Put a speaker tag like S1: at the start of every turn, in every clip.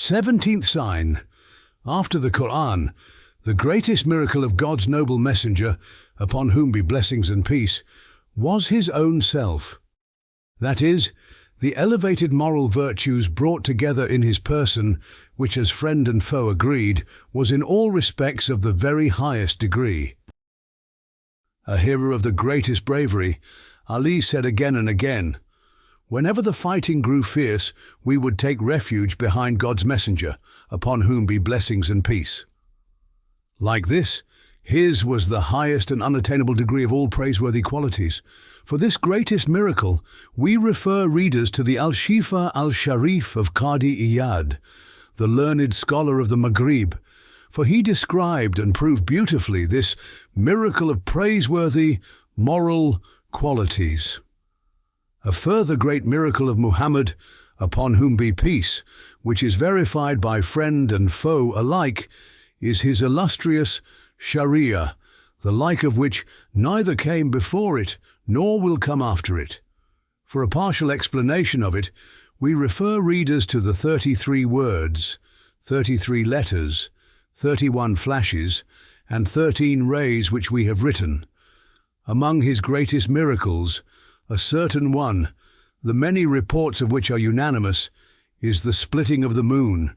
S1: 17th sign. After the Qur'an, the greatest miracle of God's noble messenger, upon whom be blessings and peace, was his own self. That is, the elevated moral virtues brought together in his person, which as friend and foe agreed, was in all respects of the very highest degree. A hero of the greatest bravery, Ali said again and again, "Whenever the fighting grew fierce, we would take refuge behind God's messenger, upon whom be blessings and peace." Like this, his was the highest and unattainable degree of all praiseworthy qualities. For this greatest miracle, we refer readers to the al-Shifa al-Sharif of Qadi Iyad, the learned scholar of the Maghrib, for he described and proved beautifully this miracle of praiseworthy moral qualities. A further great miracle of Muhammad, upon whom be peace, which is verified by friend and foe alike, is his illustrious Sharia, the like of which neither came before it nor will come after it. For a partial explanation of it, we refer readers to the 33 words, 33 letters, 31 flashes, and 13 rays which we have written. Among his greatest miracles, a certain one, the many reports of which are unanimous, is the splitting of the moon.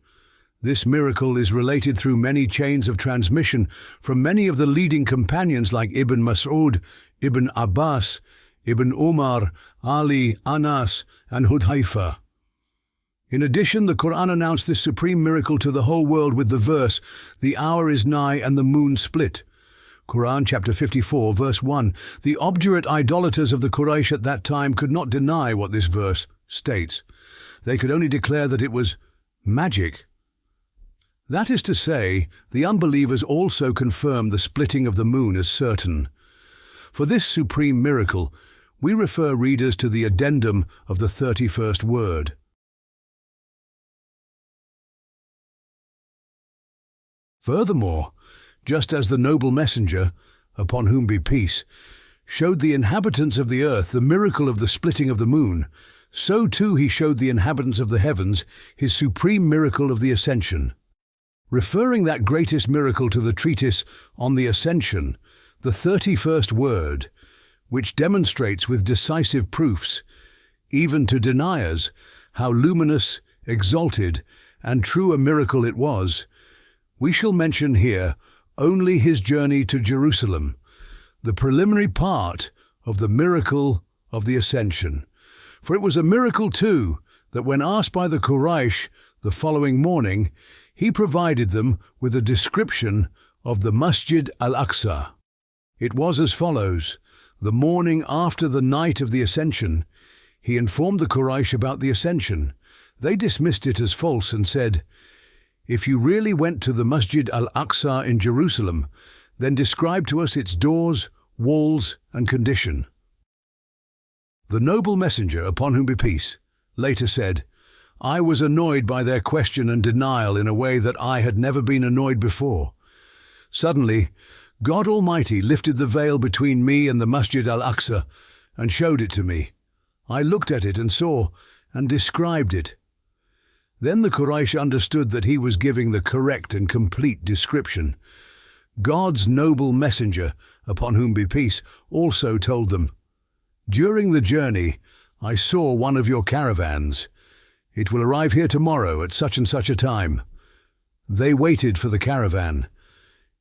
S1: This miracle is related through many chains of transmission from many of the leading companions like Ibn Mas'ud, Ibn Abbas, Ibn Umar, Ali, Anas, and Hudhaifa. In addition, the Qur'an announced this supreme miracle to the whole world with the verse, "The hour is nigh and the moon split." Quran chapter 54, verse 1. The obdurate idolaters of the Quraysh at that time could not deny what this verse states. They could only declare that it was magic. That is to say, the unbelievers also confirm the splitting of the moon as certain. For this supreme miracle, we refer readers to the addendum of the 31st word. Furthermore, just as the noble messenger, upon whom be peace, showed the inhabitants of the earth the miracle of the splitting of the moon, so too he showed the inhabitants of the heavens his supreme miracle of the ascension. Referring that greatest miracle to the treatise on the Ascension, the 31st word, which demonstrates with decisive proofs, even to deniers, how luminous, exalted, and true a miracle it was, we shall mention here only his journey to Jerusalem, the preliminary part of the miracle of the Ascension. For it was a miracle too, that when asked by the Quraysh the following morning, he provided them with a description of the Masjid al-Aqsa. It was as follows. The morning after the night of the Ascension, he informed the Quraysh about the Ascension. They dismissed it as false and said, "If you really went to the Masjid al-Aqsa in Jerusalem, then describe to us its doors, walls, and condition." The noble messenger, upon whom be peace, later said, "I was annoyed by their question and denial in a way that I had never been annoyed before. Suddenly, God Almighty lifted the veil between me and the Masjid al-Aqsa and showed it to me. I looked at it and saw and described it." Then the Quraysh understood that he was giving the correct and complete description. God's noble messenger, upon whom be peace, also told them, "During the journey, I saw one of your caravans. It will arrive here tomorrow at such and such a time." They waited for the caravan.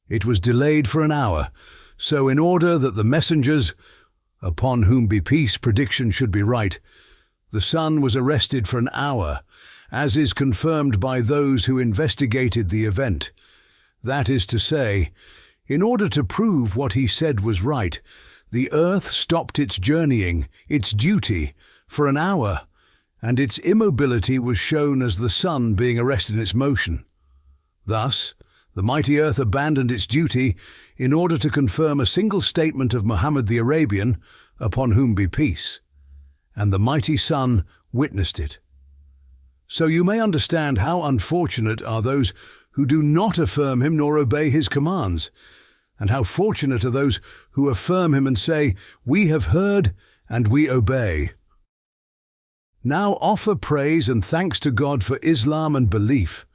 S1: It was delayed for an hour, so in order that the messengers, upon whom be peace, prediction should be right, the sun was arrested for an hour, as is confirmed by those who investigated the event. That is to say, in order to prove what he said was right, the earth stopped its journeying, its duty, for an hour, and its immobility was shown as the sun being arrested in its motion. Thus, the mighty earth abandoned its duty in order to confirm a single statement of Muhammad the Arabian, upon whom be peace, and the mighty sun witnessed it. So you may understand how unfortunate are those who do not affirm him nor obey his commands, and how fortunate are those who affirm him and say, "We have heard and we obey." Now offer praise and thanks to God for Islam and belief.